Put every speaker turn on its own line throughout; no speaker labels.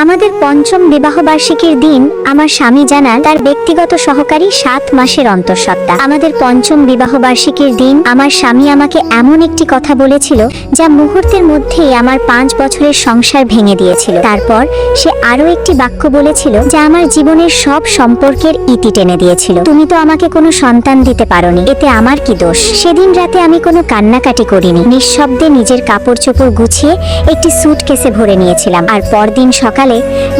আমাদের পঞ্চম বিবাহবার্ষিকীর দিন আমার স্বামী জানান তার ব্যক্তিগত সহকারী 7 মাসের অন্তঃসত্ত্বা। আমাদের পঞ্চম বিবাহবার্ষিকীর দিন আমার স্বামী আমাকে এমন একটি কথা বলেছিল যা মুহূর্তের মধ্যেই আমার 5 বছরের সংসার ভেঙে দিয়েছিল। তারপর সে আরো একটি বাক্য বলেছিল যা আমার জীবনের সব সম্পর্কের ইতি টেনে দিয়েছিল। তুমি তো আমাকে কোনো সন্তান দিতে পারোনি, এতে আমার কি দোষ? সেদিন রাতে আমি কোনো কান্নাকাটি করিনি। নিঃশব্দে নিজের কাপড় চোপড় গুছিয়ে একটি সুটকেসে ভরে নিয়েছিলাম। আর পরদিন সকালে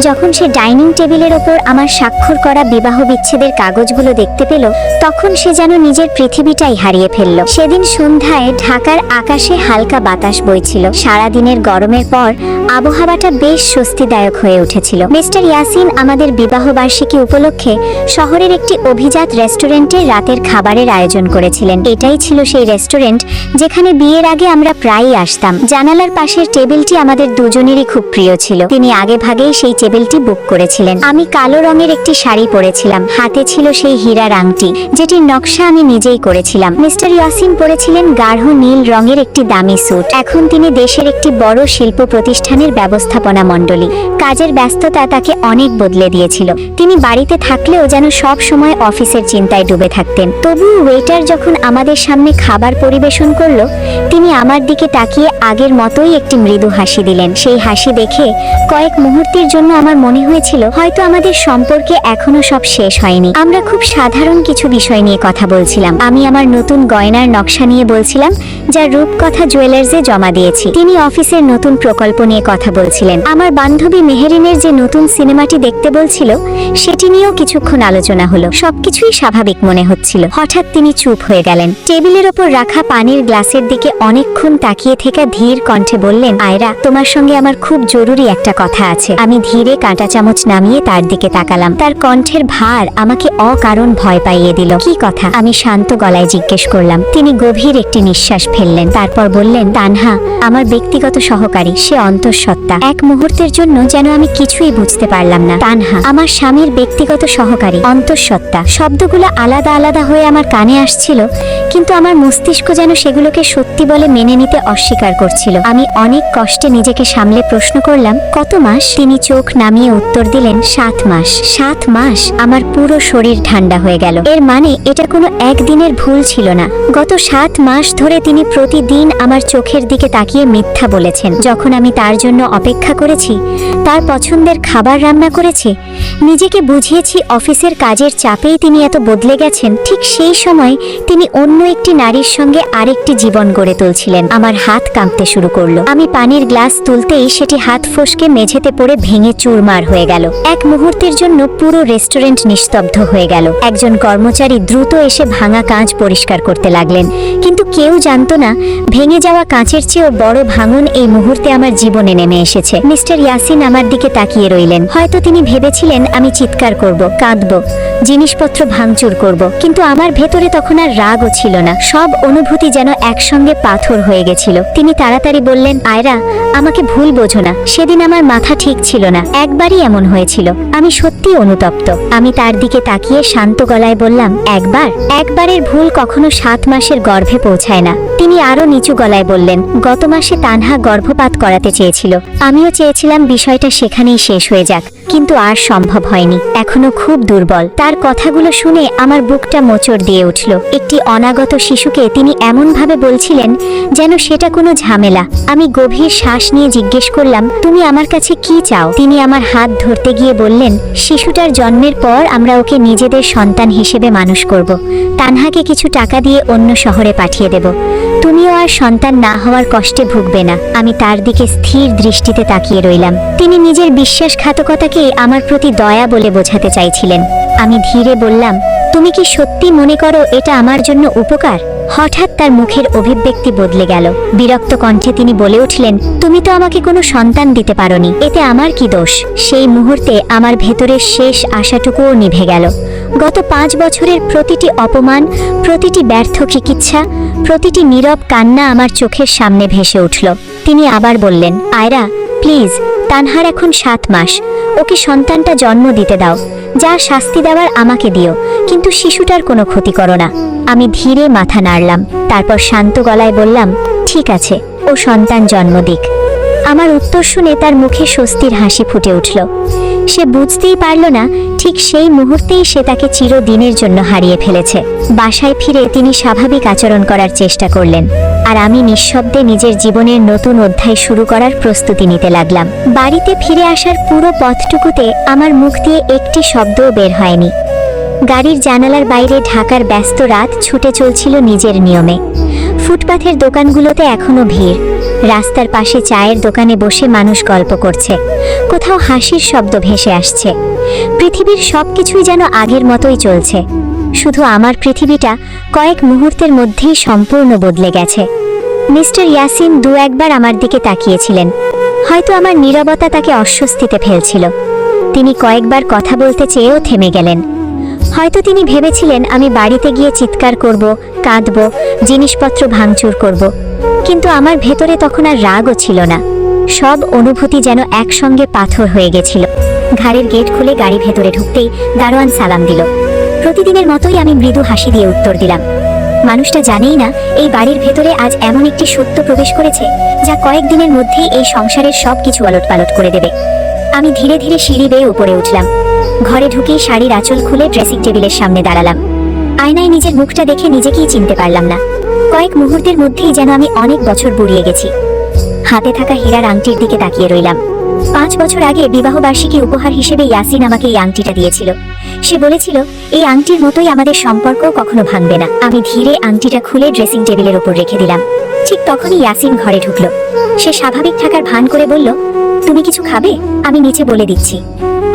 যখন সে ডাইনিং টেবিলের ওপর আমার স্বাক্ষর করা বিবাহ বিচ্ছেদের কাগজগুলো দেখতে পেল, তখন সে যেন নিজের পৃথিবীটাই হারিয়ে ফেলল। সেদিন সন্ধ্যায় ঢাকার আকাশে হালকা বাতাস বইছিল। সারাদিনের গরমের পর আবহাওয়াটা বেশ স্বস্তিদায়ক হয়ে উঠেছিল। মিস্টার ইয়াসিন আমাদের বিবাহ বার্ষিকী উপলক্ষে শহরের একটি অভিজাত রেস্টুরেন্টে রাতের খাবারের আয়োজন করেছিলেন। এটাই ছিল সেই রেস্টুরেন্ট যেখানে বিয়ের আগে আমরা প্রায়ই আসতাম। জানালার পাশের টেবিলটি আমাদের দুজনেরই খুব প্রিয় ছিল। তিনি আগে ভাগেই সেই টেবিলটি বুক করেছিলেন। আমি কালো রঙের একটি শাড়ি পরেছিলাম, হাতে ছিল সেই হীরার আংটি যেটির নকশা আমি নিজেই করেছিলাম। মিস্টার ইয়াসিন পরেছিলেন গাঢ় নীল রঙের একটি দামি স্যুট। এখন তিনি দেশের একটি বড় শিল্প প্রতিষ্ঠানের ব্যবস্থাপনা মণ্ডলী। কাজের ব্যস্ততা তাকে অনেক বদলে দিয়েছিল। তিনি বাড়িতে থাকলেও যেন সব সময় অফিসের চিন্তায় ডুবে থাকতেন। তবুও ওয়েটার যখন আমাদের সামনে খাবার পরিবেশন করলো, তিনি আমার দিকে তাকিয়ে আগের মতোই একটি মৃদু হাসি দিলেন। সেই হাসি দেখে কয়েক মুহূর্তের জন্য আমার মনে হয়েছিল হয়তো আমাদের সম্পর্কে এখনো সব শেষ হয়নি। আমরা খুব সাধারণ কিছু বিষয় নিয়ে কথা বলছিলাম। আমি আমার নতুন গয়নার নকশা নিয়ে বলছিলাম যা রূপকথা জুয়েলার্সে জমা দিয়েছি। তিনি অফিসের নতুন প্রকল্প নিয়ে কথা বলছিলেন। আমার বান্ধবী মেহেরিনের যে নতুন সিনেমাটি দেখতে বলছিল সেটি নিয়েও কিছুক্ষণ আলোচনা হলো। সবকিছুই স্বাভাবিক মনে হচ্ছিল। হঠাৎ তিনি চুপ হয়ে গেলেন। টেবিলের ওপর রাখা পানির গ্লাসের দিকে অনেকক্ষণ তাকিয়ে থেকে ধীর কণ্ঠে বললেন, আয়রা, তোমার সঙ্গে আমার খুব জরুরি একটা কথা আছে। আমি ধীরে কাঁটা চামচ নামিয়ে তার দিকে তাকালাম। তার কণ্ঠের ভার আমাকে অকারণ ভয় পাইয়ে দিল। কি কথা? আমি শান্ত গলায় জিজ্ঞেস করলাম। তিনি গভীর একটি নিঃশ্বাস ফেললেন। তারপর বললেন, তানহা আমার ব্যক্তিগত সহকারী, সে অন্তঃসত্ত্বা। এক মুহূর্তের জন্য যেন আমি কিছুই বুঝতে পারলাম না। তানহা আমার স্বামীর ব্যক্তিগত সহকারী, অন্তঃসত্ত্বা। শব্দগুলো আলাদা আলাদা হয়ে আমার কানে আসছিল, কিন্তু আমার মস্তিষ্ক যেন সেগুলোকে সত্যি বলে মেনে নিতে অস্বীকার করছিল। আমি অনেক কষ্টে নিজেকে সামলে প্রশ্ন করলাম, কত মাস? তিনি চোখ নামিয়ে উত্তর দিলেন, 7 মাস। 7 মাস? আমার পুরো শরীর ঠান্ডা হয়ে গেল। এর মানে এটা কোনো একদিনের ভুল ছিল না। গত 7 মাস ধরে তিনি প্রতিদিন আমার চোখের দিকে তাকিয়ে মিথ্যা বলেছেন। যখন আমি তার জন্য অপেক্ষা করেছি, তার পছন্দের খাবার রান্না করেছি, নিজেকে বুঝিয়েছি অফিসের কাজের চাপেই তিনি এত বদলে গেছেন, ঠিক সেই সময় তিনি অন্য একটি নারীর সঙ্গে আরেকটি জীবন গড়ে তুলছিলেন। আমার হাত কাঁপতে শুরু করলো। আমি পানির গ্লাস তুলতেই সেটি হাত ফসকে মেঝেতে পড়ে ভেঙে চুরমার হয়ে গেল। এক মুহূর্তের জন্য পুরো রেস্টুরেন্ট নিস্তব্ধ হয়ে গেল। একজন কর্মচারী দ্রুত এসে ভাঙা কাঁচ পরিষ্কার করতে লাগলেন, কিন্তু কেউ জানতো না ভেঙে যাওয়া কাঁচের চেয়েও বড় ভাঙন এই মুহূর্তে আমার জীবনে নেমে এসেছে। মিস্টার ইয়াসিন আমার দিকে তাকিয়ে রইলেন। হয়তো তিনি ভেবেছিলেন আমি চিৎকার করব, কাঁদব, জিনিসপত্র ভাঙচুর করব, কিন্তু আমার ভেতরে তখন আর রাগও ছিল না। সব অনুভূতি যেন একসঙ্গে পাথর হয়ে গেছিল। তিনি তাড়াতাড়ি বললেন, আয়রা, আমাকে ভুল বোঝো না। সেদিন আমার মাথা ঠিক ছিল না। একবারই এমন হয়েছিল। আমি সত্যি অনুতপ্ত। আমি তার দিকে তাকিয়ে শান্ত গলায় বললাম, একবারের ভুল কখনো 7 মাসের গর্ভে পৌঁছায় না। তিনি আরো নিচু গলায় বললেন, গত মাসে তানহা গর্ভপাত করাতে চেয়েছিল। আমিও চেয়েছিলাম বিষয়টা সেখানেই শেষ হয়ে যাক, কিন্তু আর সম্ভব হয়নি। এখনো খুব দুর্বল। তার কথাগুলো শুনে আমার বুকটা মোচড় দিয়ে উঠল। একটি অনাগত শিশুকে তিনি এমনভাবে বলছিলেন যেন সেটা কোনো ঝামেলা। আমি গভীর শ্বাস নিয়ে জিজ্ঞেস করলাম, তুমি আমার কাছে কি চাও? তিনি আমার হাত ধরতে গিয়ে বললেন, শিশুটার জন্মের পর আমরা ওকে নিজেদের সন্তান হিসেবে মানুষ করব। তানহাকে কিছু টাকা দিয়ে অন্য শহরে পাঠিয়ে দেব। তুমিও আর সন্তান না হওয়ার কষ্টে ভুগবে না। আমি তার দিকে স্থির দৃষ্টিতে তাকিয়ে রইলাম। তিনি নিজের বিশ্বাসঘাতকতাকে আমার প্রতি দয়া বলে বোঝাতে চাইছিলেন। আমি ধীরে বললাম, তুমি কি সত্যি মনে করো এটা আমার জন্য উপকার? হঠাৎ তার মুখের অভিব্যক্তি বদলে গেল। বিরক্ত কণ্ঠে তিনি বলে উঠলেন, তুমি তো আমাকে কোনো সন্তান দিতে পারোনি, এতে আমার কি দোষ? সেই মুহূর্তে আমার ভেতরের শেষ আশাটুকুও নিভে গেল। গত 5 বছরের প্রতিটি অপমান, প্রতিটি ব্যর্থ চিকিৎসা, প্রতিটি নীরব কান্না আমার চোখের সামনে ভেসে উঠল। তিনি আবার বললেন, আয়রা, প্লিজ, তানহার এখন 7 মাস। ওকে সন্তানটা জন্ম দিতে দাও। যা শাস্তি দেওয়ার আমাকে দিও, কিন্তু শিশুটার কোনো ক্ষতি করো না। আমি ধীরে মাথা নাড়লাম। তারপর শান্ত গলায় বললাম, ঠিক আছে, ও সন্তান জন্ম দিক। আমার উত্তর শুনে তার মুখে স্বস্তির হাসি ফুটে উঠল। সে বুঝতেই পারল না ঠিক সেই মুহূর্তেই সে তাকে চিরদিনের জন্য হারিয়ে ফেলেছে। বাসায় ফিরে তিনি স্বাভাবিক আচরণ করার চেষ্টা করলেন, আর আমি নিঃশব্দে নিজের জীবনের নতুন অধ্যায় শুরু করার প্রস্তুতি নিতে লাগলাম। বাড়িতে ফিরে আসার পুরো পথটুকুতে আমার মুখ দিয়ে একটি শব্দও বের হয়নি। গাড়ির জানালার বাইরে ঢাকার ব্যস্ত রাত ছুটে চলছিল নিজের নিয়মে। ফুটপাথের দোকানগুলোতে এখনো ভিড়। রাস্তার পাশে চায়ের দোকানে বসে মানুষ গল্প করছে, কোথাও হাসির শব্দ ভেসে আসছে। পৃথিবীর সবকিছুই যেন আগের মতোই চলছে, শুধু আমার পৃথিবীটা কয়েক মুহূর্তের মধ্যেই সম্পূর্ণ বদলে গেছে। মিস্টার ইয়াসিন দু একবার আমার দিকে তাকিয়েছিলেন, হয়তো আমার নীরবতা তাকে অস্বস্তিতে ফেলছিল। তিনি কয়েকবার কথা বলতে চেয়েও থেমে গেলেন। হয়তো তিনি ভেবেছিলেন আমি বাড়িতে গিয়ে চিৎকার করব, কাঁদব, জিনিসপত্র ভাঙচুর করব। কিন্তু আমার ভেতরে তখন আর রাগও ছিল না, সব অনুভূতি যেন একসঙ্গে পাথর হয়ে গেছিল। ঘাড়ের গেট খুলে গাড়ি ভেতরে ঢুকতেই দারোয়ান সালাম দিল। প্রতিদিনের মতোই আমি মৃদু হাসি দিয়ে উত্তর দিলাম। মানুষটা জানেই না এই বাড়ির ভেতরে আজ এমন একটি সত্য প্রবেশ করেছে যা কয়েকদিনের মধ্যেই এই সংসারের সব কিছু ওলটপালট করে দেবে। আমি ধীরে ধীরে সিঁড়ি বেয়ে উপরে উঠলাম। ঘরে ঢুকেই শাড়ির আঁচল খুলে ড্রেসিং টেবিলের সামনে দাঁড়ালাম। আয়নায় নিজের মুখটা দেখে নিজেকেই চিনতে পারলাম না। কয়েক মুহূর্তের মধ্যেই যেন আমি অনেক বছর বুড়িয়ে গেছি। হাতে থাকা হীরার আংটির দিকে তাকিয়ে রইলাম। 5 বছর আগে বিবাহবার্ষিকী উপহার হিসেবে ইয়াসিন আমাকে এই আংটিটা দিয়েছিল। সে বলেছিল এই আংটির মতোই আমাদের সম্পর্ক কখনো ভাঙবে না। আমি ধীরে আংটিটা খুলে ড্রেসিং টেবিলের উপর রেখে দিলাম। ঠিক তখনই ইয়াসিন ঘরে ঢুকলো। সে স্বাভাবিক থাকার ভান করে বলল, তুমি কিছু খাবে? আমি নিচে বলে দিচ্ছি।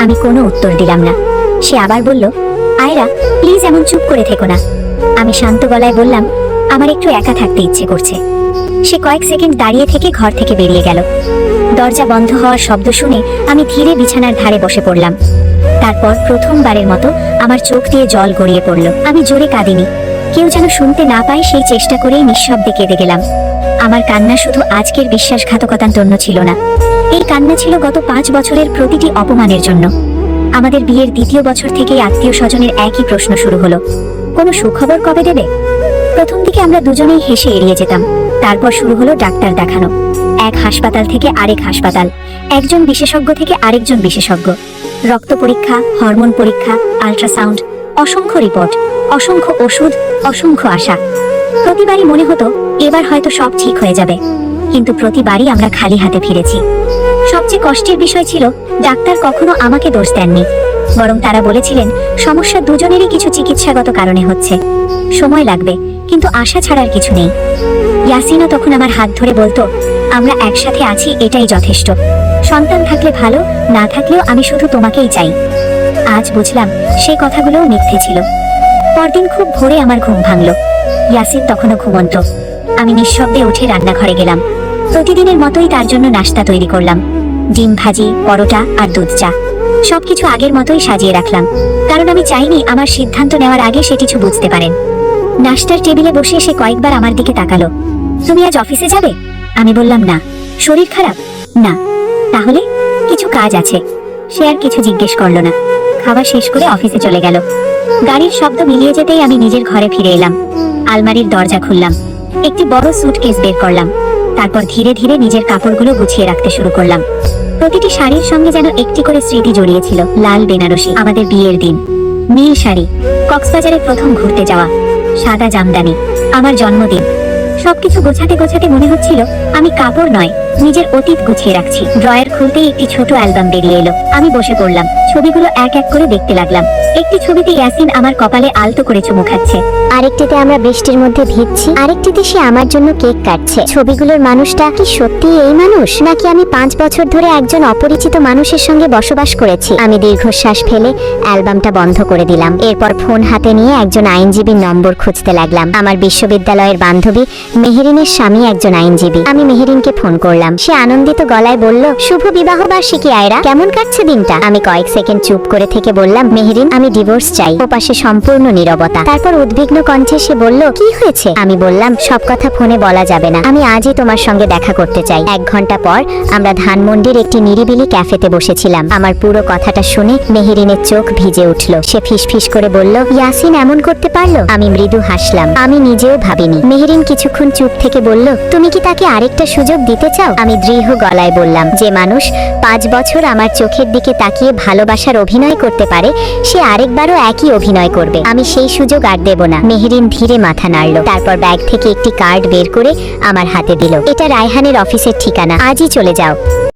আমি কোনো উত্তর দিলাম না। সে আবার বলল, আয়রা প্লিজ এমন চুপ করে থেকো না। আমি শান্ত গলায় বললাম, আমার একটু একা থাকতে ইচ্ছে করছে। সে কয়েক সেকেন্ড দাঁড়িয়ে থেকে ঘর থেকে বেরিয়ে গেল। দরজা বন্ধ হওয়ার শব্দ শুনে আমি ধীরে বিছানার ধারে বসে পড়লাম। তারপর প্রথমবারের মতো আমার চোখ দিয়ে জল গড়িয়ে পড়ল। আমি জোরে কাঁদিনি, কেউ যেন শুনতে না পায় সেই চেষ্টা করেই নিঃশব্দে কেঁদে গেলাম। আমার কান্না শুধু আজকের বিশ্বাসঘাতকতার জন্য ছিল না, এই কান্না ছিল গত 5 বছরের প্রতিটি অপমানের জন্য। আমাদের বিয়ের 2য় বছর থেকেই আত্মীয় স্বজনের একই প্রশ্ন শুরু হলো, কোনো সুখবর কবে দেবে? প্রথম দিকে আমরা দুজনেই হেসে এড়িয়ে যেতাম। তারপর শুরু হলো ডাক্তার দেখানো, এক হাসপাতাল থেকে আরেক হাসপাতাল, একজন বিশেষজ্ঞ থেকে আরেকজন বিশেষজ্ঞ, রক্ত পরীক্ষা, হরমোন পরীক্ষা, আল্ট্রাসাউন্ড, অসংখ্য রিপোর্ট, অসংখ্য ওষুধ, অসংখ্য আশা। প্রতিবারই মনে হতো এবার হয়তো সব ঠিক হয়ে যাবে, কিন্তু প্রতিবারই আমরা খালি হাতে ফিরেছি। সবচেয়ে কষ্টের বিষয় ছিল ডাক্তার কখনো আমাকে দোষ দেননি, বরং তারা বলেছিলেন সমস্যা দুজনেরই কিছু চিকিৎসাগত কারণে হচ্ছে, সময় লাগবে, কিন্তু আশা ছাড়ার কিছু নেই। ইয়াসিনও তখন আমার হাত ধরে বলতো, আমরা একসাথে আছি এটাই যথেষ্ট, সন্তান থাকলে ভালো, না থাকলেও আমি শুধু তোমাকেই চাই। আজ বুঝলাম সেই কথাগুলোও মিথ্যে ছিল। পরদিন খুব ভোরে আমার ঘুম ভাঙল। ইয়াসিন তখনও ঘুমন্ত। আমি নিঃশব্দে উঠে রান্নাঘরে গেলাম। প্রতিদিনের মতোই তার জন্য নাস্তা তৈরি করলাম, ডিম ভাজি, পরোটা আর দুধ চা। সবকিছু আগের মতোই সাজিয়ে রাখলাম, কারণ আমি চাইনি আমার সিদ্ধান্ত নেওয়ার আগে সে কিছু বুঝতে পারেন। নাস্তার টেবিলে বসে সে কয়েকবার আমার দিকে তাকালো। তুমি আজ অফিসে যাবে? আমি বললাম না। শরীর খারাপ? না। তাহলে? কিছু কাজ আছে। সে আর কিছু জিজ্ঞেস করলো না, খাওয়া শেষ করে অফিসে চলে গেল। গাড়ির শব্দ মিলিয়ে যেতেই আমি নিজের ঘরে ফিরে এলাম। আলমারির দরজা খুললাম, একটি বড় সুটকেস বের করলাম। তারপর ধীরে ধীরে নিজের কাপড়গুলো গুছিয়ে রাখতে শুরু করলাম। প্রতিটি শাড়ির সঙ্গে যেন একটি করে স্মৃতি জড়িয়ে ছিল। লাল বেনারসি, আমাদের বিয়ের দিন; নীল শাড়ি, কক্সবাজারে প্রথম ঘুরতে যাওয়া; সাদা জামদানি, আমার জন্মদিন। সবকিছু গোছাতে গোছাতে মনে হচ্ছিল আমি কাপড় নয়, নিজের অতীত গুছিয়ে রাখছি। ড্রয়ার খুলতেই একটি ছোট অ্যালবাম বেরিয়ে এলো। আমি বসে পড়লাম, ছবিগুলো এক এক করে দেখতে লাগলাম। একটি ছবিতে ইয়াসিন আমার কপালে আলতো করে চুমু খাচ্ছে, আরেকটিতে আমরা বৃষ্টির মধ্যে ভিজছি, আরেকটিতে সে আমার জন্য কেক কাটছে। ছবিগুলোর মানুষটা কি সত্যি এই মানুষ, নাকি আমি 5 বছর ধরে একজন অপরিচিত মানুষের সঙ্গে বসবাস করেছি? আমি দীর্ঘশ্বাস ফেলে অ্যালবামটা বন্ধ করে দিলাম। এরপর ফোন হাতে নিয়ে একজন আইনজীবীর নম্বর খুঁজতে লাগলাম। আমার বিশ্ববিদ্যালয়ের বান্ধবী মেহেরিনের স্বামী একজন আইনজীবী। আমি মেহেরিনকে ফোন করলাম। সে আনন্দিত গলায় বলল, শুভ বিবাহ বার্ষিকী আয়রা, কেমন কাটছে দিনটা? আমি কয়েক সেকেন্ড চুপ করে থেকে বললাম, মেহেরিন আমি ডিভোর্স চাই। ওপাশে সম্পূর্ণ নীরবতা। তারপর উদ্বিগ্ন কণ্ঠে সে বলল, কি হয়েছে? আমি বললাম, সব কথা ফোনে বলা যাবে না, আমি আজই তোমার সঙ্গে দেখা করতে চাই। 1 ঘন্টা পর আমরা ধানমন্ডির একটি নিরিবিলি ক্যাফেতে বসেছিলাম। আমার পুরো কথাটা শুনে মেহেরিনের চোখ ভিজে উঠল। সে ফিসফিস করে বলল, ইয়াসিন এমন করতে পারলো? আমি মৃদু হাসলাম, আমি নিজেও ভাবিনি। মেহেরিন কিছুক্ষণ চুপ থেকে বলল, তুমি কি তাকে আরেকটা সুযোগ দিতে চাও? আমি দৃঢ় গলায় বললাম, যে মানুষ 5 বছর আমার চোখের দিকে তাকিয়ে ভালোবাসার অভিনয় করতে পারে, সে আরেকবারও একই অভিনয় করবে। আমি সেই সুযোগ আর দেব না। মেহেরিন ধীরে মাথা নাড়ল, তারপর ব্যাগ থেকে একটি কার্ড বের করে আমার হাতে দিল। এটা রায়হানের অফিসের ঠিকানা, আজই চলে যাও।